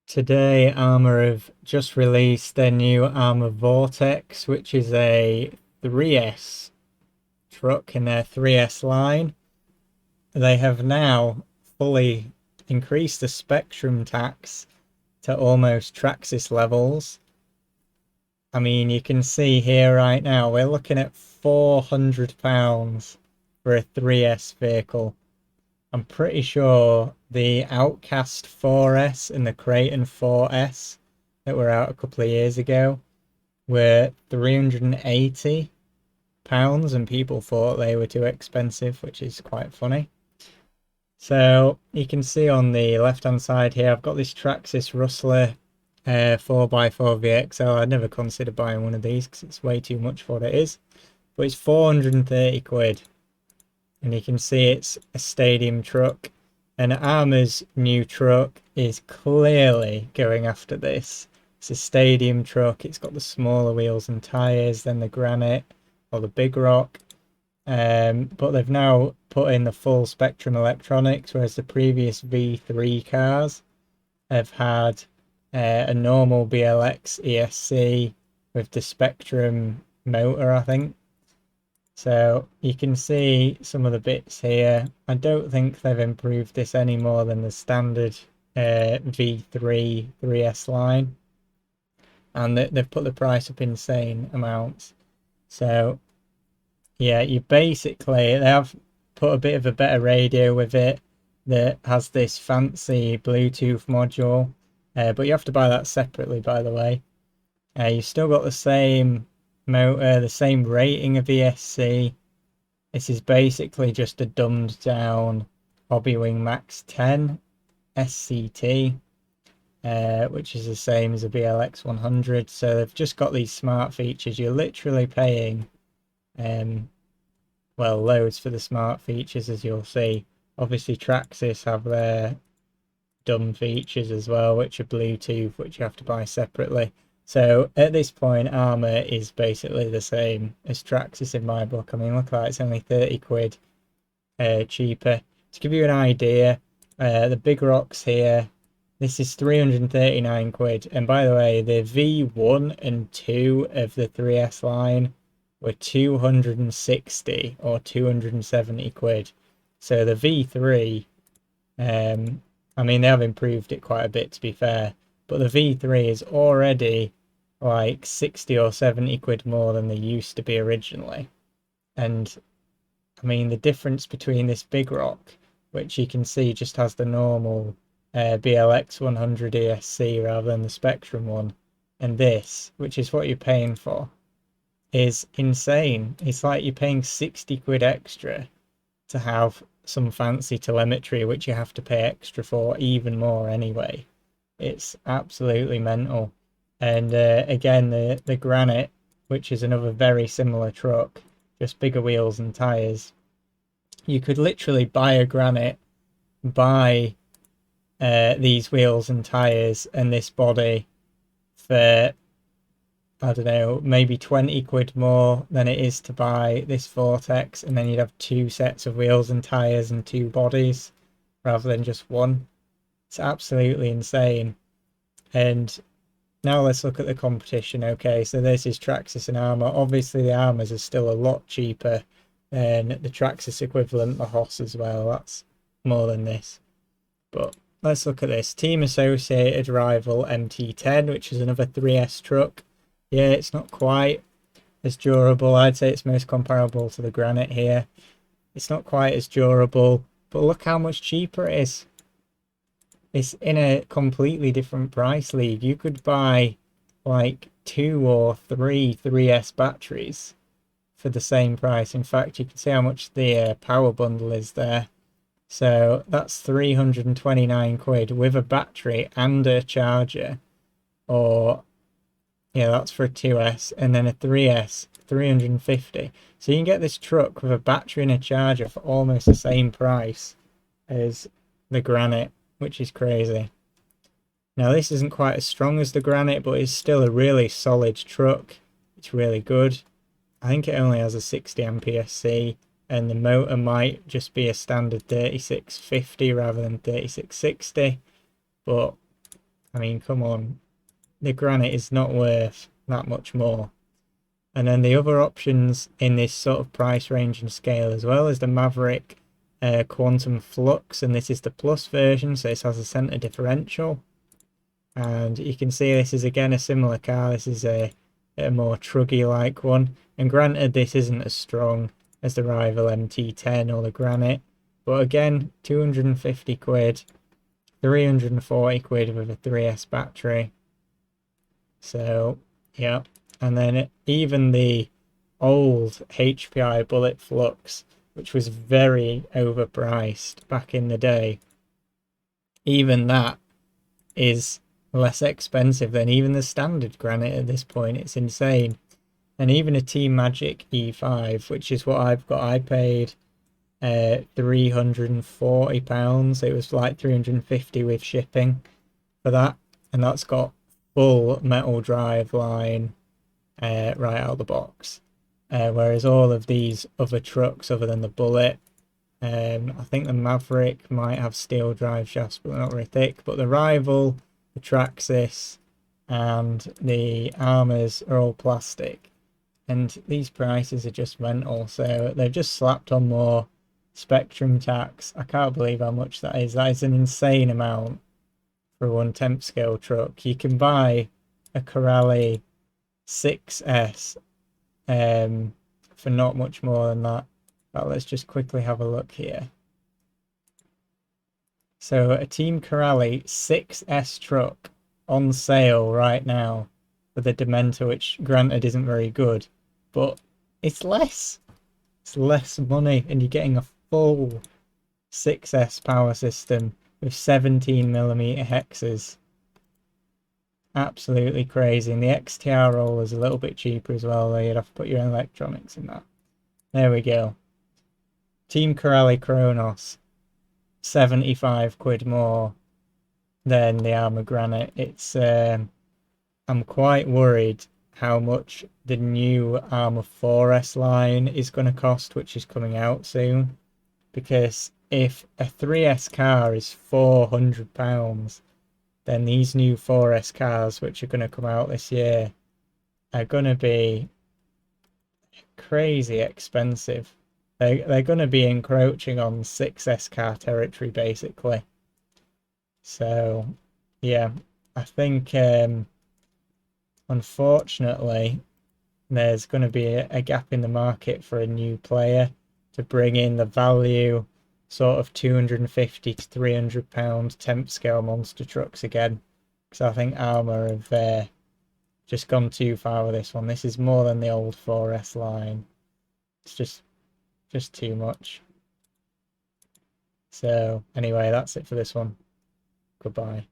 Today, Arrma have just released their new Arrma Vorteks, which is a 3S truck in their 3S line. They have now fully increased the Spektrum tax to almost Traxxas levels. I mean, you can see here right now, we're looking at £400 for a 3S vehicle. I'm pretty sure the Outcast 4S and the Creighton 4S that were out a couple of years ago were £380 and people thought they were too expensive, which is quite funny. So you can see on the left hand side here, I've got this Traxxas Rustler 4x4 VXL. I'd never consider buying one of these because it's way too much for what it is, but it's 430 quid. And you can see it's a stadium truck. And Arrma's new truck is clearly going after this. It's a stadium truck. It's got the smaller wheels and tyres than the Granite or the Big Rock. But they've now put in the full Spektrum electronics, whereas the previous V3 cars have had a normal BLX ESC with the Spektrum motor, I think. So you can see some of the bits here. I don't think they've improved this any more than the standard V3 3S line. And they've put the price up insane amounts. So yeah, they have put a bit of a better radio with it that has this fancy Bluetooth module. But you have to buy that separately, by the way. You've still got the same motor, the same rating of ESC. This is basically just a dumbed down Hobbywing Max 10 SCT, which is the same as a BLX 100. So they've just got these smart features. You're literally paying well, loads for the smart features, as you'll see. Obviously Traxxas have their dumb features as well, which are Bluetooth, which you have to buy separately. So at this point, Arrma is basically the same as Traxxas in my book. I mean, look like it's only 30 quid cheaper. To give you an idea, the Big Rocks here, this is 339 quid. And by the way, the V1 and 2 of the 3S line were 260 or 270 quid. So the V3, I mean, they have improved it quite a bit, to be fair. But the V3 is already like 60 or 70 quid more than they used to be originally. And I mean, the difference between this Big Rock, which you can see just has the normal BLX 100 ESC rather than the Spektrum one, and this, which is what you're paying for, is insane. It's like you're paying 60 quid extra to have some fancy telemetry, which you have to pay extra for even more anyway. It's absolutely mental. And again, the Granite, which is another very similar truck, just bigger wheels and tyres. You could literally buy a Granite, buy these wheels and tyres and this body for, I don't know, maybe 20 quid more than it is to buy this Vortex, and then you'd have two sets of wheels and tyres and two bodies rather than just one. It's absolutely insane. And now let's look at the competition. Okay, so this is Traxxas and Arrma. Obviously the Arrmas are still a lot cheaper than the Traxxas equivalent, the Hoss as well. That's more than this. But let's look at this. Team Associated rival MT10, which is another 3S truck. Yeah, it's not quite as durable. I'd say it's most comparable to the Granite here. It's not quite as durable, but look how much cheaper it is. It's in a completely different price league. You could buy like 2 or 3 3S batteries for the same price. In fact, you can see how much the power bundle is there. So that's 329 quid with a battery and a charger. Or, yeah, that's for a 2S. And then a 3S, 350. So you can get this truck with a battery and a charger for almost the same price as the Granite, which is crazy. Now this isn't quite as strong as the Granite, but it's still a really solid truck. It's really good. I think it only has a 60 MPSC, and the motor might just be a standard 3650 rather than 3660. But I mean, come on. The granite is not worth that much more. And then the other options in this sort of price range and scale as well is the Maverick Quantum Flux, and this is the plus version, so this has a center differential. And you can see this is again a similar car. This is a more truggy-like one. And granted, this isn't as strong as the rival MT10 or the Granite, but again, 250 quid, 340 quid with a 3S battery. So, yeah. And then even the old HPI Bullet Flux, which was very overpriced back in the day, even that is less expensive than even the standard Granite at this point. It's insane. And even a Team Magic E5, which is what I've got, I paid £340. It was like 350 with shipping for that, and that's got full metal drive line right out of the box. Whereas all of these other trucks, other than the Bullet, I think the Maverick might have steel drive shafts, but they're not very thick. But the Rival, the Traxxas, and the Arrmas are all plastic. And these prices are just mental. So they've just slapped on more Spektrum tax. I can't believe how much that is. That is an insane amount for one temp scale truck. You can buy a Corrali 6S for not much more than that. But let's just quickly have a look here. So a Team Corrali 6S truck on sale right now for the Dementor, which granted isn't very good, but it's less. It's less money, and you're getting a full 6S power system with 17mm hexes. Absolutely crazy. And the XTR roll is a little bit cheaper as well, though. You'd have to put your own electronics in that. There we go. Team Corrali Kronos, 75 quid more than the Arrma Granite. It's I'm quite worried how much the new Arrma 4S line is going to cost, which is coming out soon. Because if a 3S car is £400, then these new 4S cars, which are going to come out this year, are going to be crazy expensive. They're going to be encroaching on 6S car territory, basically. So, yeah, I think, unfortunately, there's going to be a gap in the market for a new player to bring in the value sort of £250 to £300 temp scale monster trucks again. Because I think Arrma have just gone too far with this one. This is more than the old 4S line. It's just too much. So anyway, that's it for this one. Goodbye.